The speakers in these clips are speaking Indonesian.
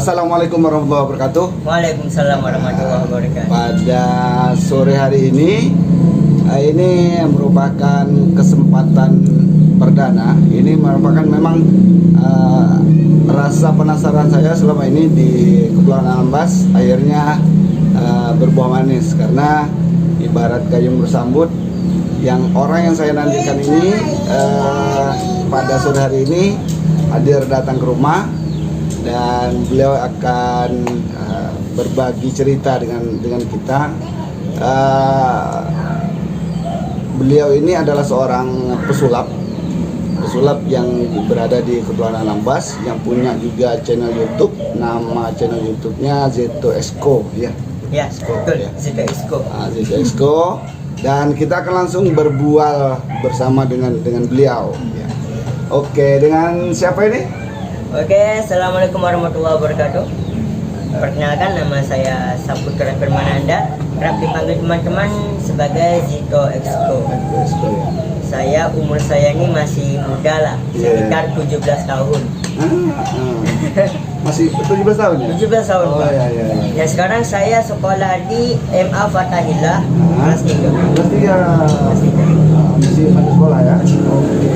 Assalamualaikum warahmatullahi wabarakatuh. Waalaikumsalam warahmatullahi wabarakatuh. Pada sore hari ini merupakan kesempatan perdana. Ini merupakan memang rasa penasaran saya selama ini di Kepulauan Anambas akhirnya berbuah manis, karena ibarat gayung bersambut, yang orang yang saya nantikan ini pada sore hari ini hadir datang ke rumah, dan beliau akan berbagi cerita dengan kita. Beliau ini adalah seorang pesulap yang berada di Kepulauan Anambas, yang punya juga channel YouTube. Nama channel YouTube-nya Zeto Exco, ya. Ya, betul. Zeto Exco. Zeto Exco. Dan kita akan langsung berbual bersama dengan beliau. Ya. Oke, dengan siapa ini? Oke, assalamualaikum warahmatullahi wabarakatuh. Perkenalkan, nama saya Saputra Firmananda, kerap dipanggil teman-teman sebagai Zeto Exco. Saya umur saya ini masih muda lah, sekitar 17 tahun. Masih 17 tahun ya? 17 tahun, oh, Pak. Ya. Ya, sekarang saya sekolah di MA Fathahillah, kelas 3. Kelas 3. Masih sekolah ya? Oke.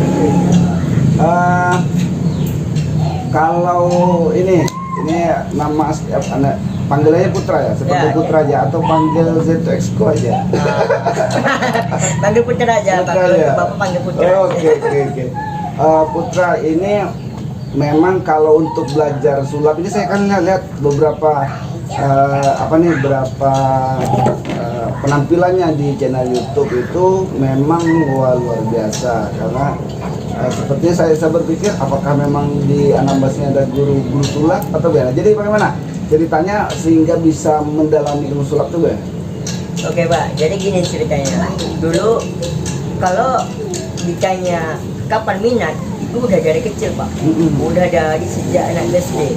Kalau ini nama panggilannya Putra ya, seperti Putra aja, atau panggil Zeto Exco aja? Panggil Putra aja, Bapak panggil Putra. Oke. Putra ini memang kalau untuk belajar sulap ini saya kan lihat beberapa penampilannya di channel YouTube itu memang luar biasa, karena sepertinya saya berpikir apakah memang di Anambasnya ada guru sulap atau bagaimana. Jadi bagaimana ceritanya sehingga bisa mendalami ilmu sulap itu, ya? Oke, Pak, jadi gini ceritanya. Dulu kalau ditanya kapan minat, itu udah dari kecil, Pak. Udah dari sejak anak SD.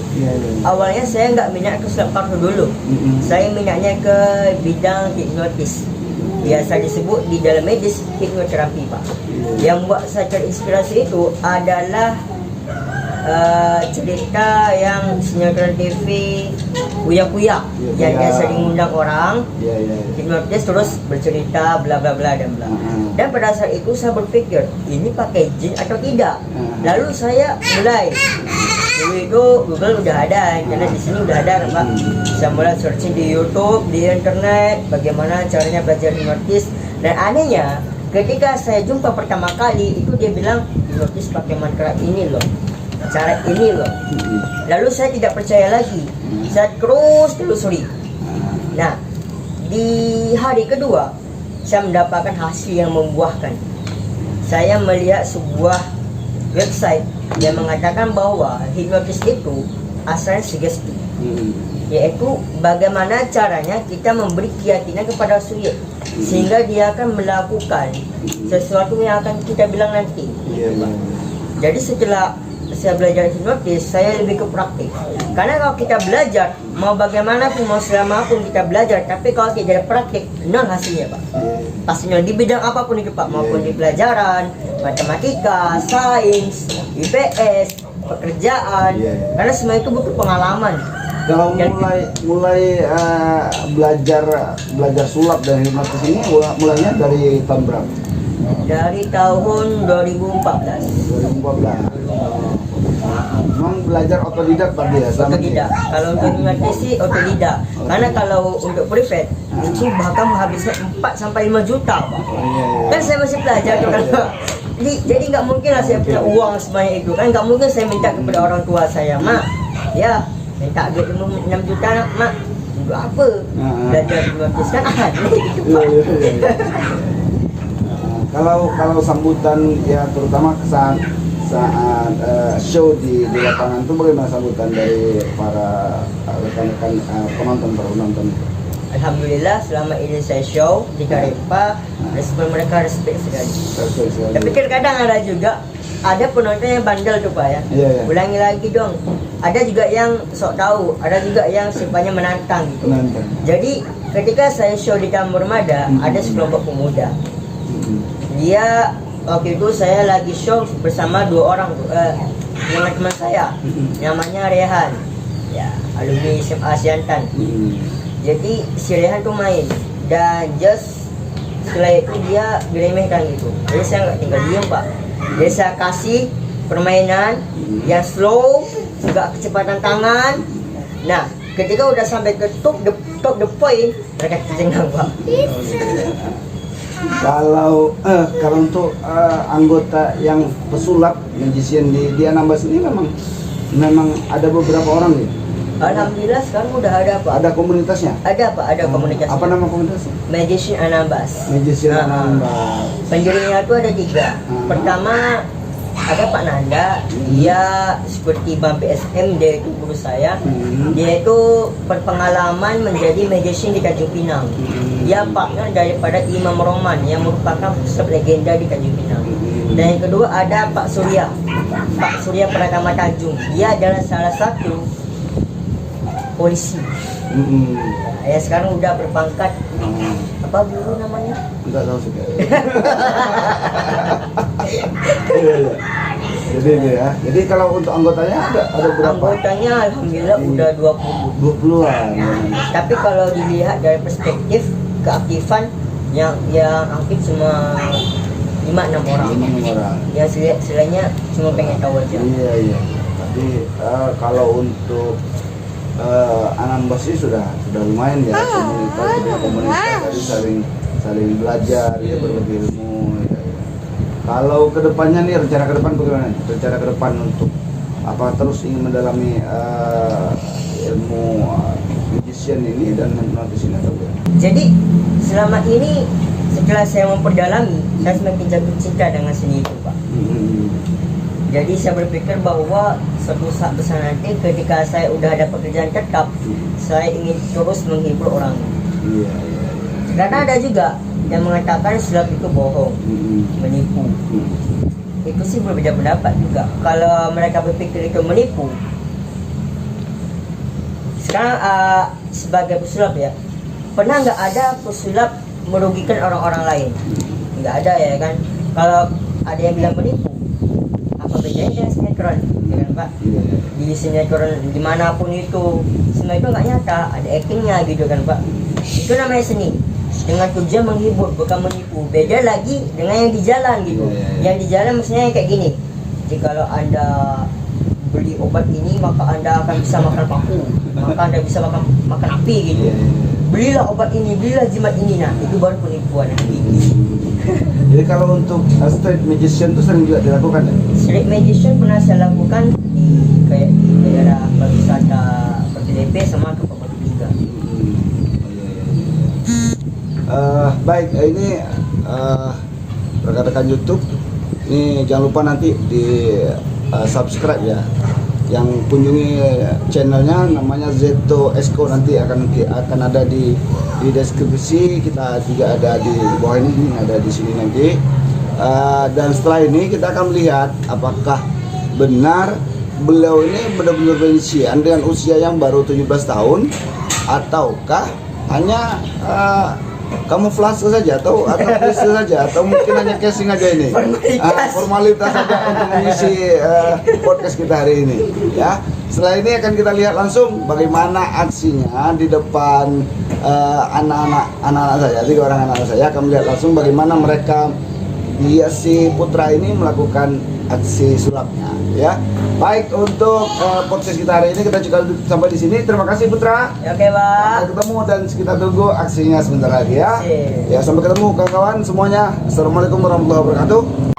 Awalnya saya nggak minat ke sulap kartu dulu. Saya minatnya ke bidang hipnotis, biasa disebut di dalam medis hipnoterapi, Pak. Yang buat saya terinspirasi itu adalah cerita yang sinetron TV Uya-Kuya, yang dia sering undang orang hipnotis terus bercerita bla bla bla dan bla. Dan pada saat itu saya berpikir, ini pakai jin atau tidak. Lalu saya mulai, dulu itu Google udah ada, internet di sini udah ada, Pak. Saya mulai searching di YouTube, di internet, bagaimana caranya belajar hipnotis. Dan anehnya, ketika saya jumpa pertama kali itu dia bilang hipnotis pakai mantra ini loh, cara ini loh. Lalu saya tidak percaya lagi, saya terus telusuri. Nah, di hari kedua saya mendapatkan hasil yang membuahkan. Saya melihat sebuah website yang mengatakan bahwa hipnotis itu asalnya sugesti, yaitu bagaimana caranya kita memberi keyakinan kepada subjek sehingga dia akan melakukan sesuatu yang akan kita bilang nanti. Jadi setelah saya belajar hipnotis, saya lebih ke praktik. Karena kalau kita belajar, mau bagaimanapun, mau selamapun kita belajar, tapi kalau tidak ada praktik, nol hasilnya, Pak. Pastinya di bidang apapun itu, Pak, maupun di pelajaran, matematika, sains, IPS, pekerjaan, karena semua itu butuh pengalaman. Kalau mulai belajar sulap dan hipnotis ini mulainya dari tahun berapa? Dari tahun 2014. Memang belajar otodidak Pak dia? Otodidak. Kalau untuk hipnotis sih otodidak. Karena kalau untuk privat itu bahkan menghabiskan 4 sampai 5 juta, Pak. Kan saya masih pelajar tuh kan. Jadi nggak mungkin lah saya punya uang sebanyak itu kan. Nggak mungkin saya minta kepada orang tua saya, Mak, ya minta duit 6 juta, Mak, untuk apa? Belajar hipnotis kan aneh gitu, Pak. Kalau sambutan ya, terutama saat show di lapangan itu, bagaimana sambutan dari para rekan-rekan penonton? Alhamdulillah selama ini saya show di Karepa, respon mereka respect sekali. Tapi kadang ada juga penonton yang bandel tuh, Pak, ya. Ulangi lagi dong. Ada juga yang sok tahu, ada juga yang sifatnya menantang gitu. Jadi ketika saya show di Tambur Mada, ada sekelompok pemuda. Dia waktu itu saya lagi show bersama 2 orang dengan teman saya, namanya Rehan. Ya, alumni SMA Siantan. Jadi si Rehan tuh main dan just setelah itu dia diremehkan gitu. Jadi saya nggak tinggal diam pak. Jadi saya kasih permainan yang slow, juga kecepatan tangan. Nah, ketika udah sampai ke top the point, mereka tercengang pak. Kalau untuk anggota yang pesulap magician di Anambas ini memang ada beberapa orang nih. Alhamdulillah sekarang udah ada pak. Ada komunitasnya? Ada pak, ada komunitasnya. Apa nama komunitasnya? Magician Anambas. Magician Anambas. Pendirinya itu ada 3. Pertama ada Pak Nanda, dia seperti Bang PSM, dia itu guru saya. Dia itu berpengalaman menjadi magician di Tanjung Pinang. Dia partner daripada Imam Roman yang merupakan pusat legenda di Tanjung Pinang. Dan yang kedua ada Pak Surya Pratama Tanjung. Dia adalah salah satu polisi. Ya sekarang udah berpangkat apa dulu namanya? Enggak tahu sih. Iya. Jadi kalau untuk anggotanya ada berapa? Anggotanya alhamdulillah udah 20-an. Tapi kalau dilihat dari perspektif keaktifan yang aktif cuma 5-6 orang. 5 orang. Yang selainnya cuma pengen tahu aja. Iya. Tapi kalau untuk Anambas sih sudah lumayan ya, komunitas tadi saling belajar ya, berbagi ilmu ya. Kalau kedepannya nih rencana ke depan bagaimana? Rencana ke depan untuk apa, terus ingin mendalami ilmu magician ini dan hipnotis ini atau bagaimana? Jadi selama ini setelah saya memperdalami, saya semakin jatuh cinta dengan seni itu pak. Jadi saya berpikir bahwa suatu saat besar nanti ketika saya udah ada pekerjaan tetap, saya ingin terus menghibur orang. Iya. Karena ada juga yang mengatakan sulap itu bohong, menipu. Itu sih berbeda pendapat juga. Kalau mereka berpikir itu menipu, sekarang sebagai pesulap ya, pernah nggak ada pesulap merugikan orang-orang lain? Nggak ada ya kan? Kalau ada yang bilang menipu, apa bedanya dengan sinetron, ya kan Pak? Di sinetron dimanapun itu, semua itu nggak nyata, ada actingnya gitu kan Pak. Itu namanya seni, dengan tujuan menghibur, bukan menipu. Beda lagi dengan yang di jalan gitu. Yang di jalan maksudnya kayak gini, jadi kalau anda beli obat ini maka anda akan bisa makan paku, maka anda bisa makan api gitu. Belilah obat ini, belilah jimat ini, nah itu baru penipuan. Jadi kalau untuk street magician itu sering juga dilakukan ya? Street magician pernah saya lakukan di daerah Wisata PTDP sama ke Pembantu 3. Baik, ini rekan-rekan YouTube, ini jangan lupa nanti di subscribe ya. Yang kunjungi channelnya namanya Zeto Esko, nanti akan ada di deskripsi, kita juga ada di bawah ini, ada di sini nanti. Dan setelah ini kita akan melihat apakah benar beliau ini benar-benar magician dengan usia yang baru 17 tahun ataukah hanya kamuflase saja atau klise saja, atau mungkin hanya casing aja ini, formalitas saja untuk mengisi podcast kita hari ini ya. Setelah ini akan kita lihat langsung bagaimana aksinya di depan anak-anak saya, 3 orang anak saya akan melihat langsung bagaimana mereka, si Putra ini melakukan aksi sulapnya ya. Baik, untuk podcast kita hari ini kita juga sampai di sini. Terima kasih Putra. Ya, oke Pak. Sampai ketemu dan kita tunggu aksinya sebentar lagi ya. Ya, sampai ketemu kawan-kawan semuanya. Assalamualaikum warahmatullahi wabarakatuh.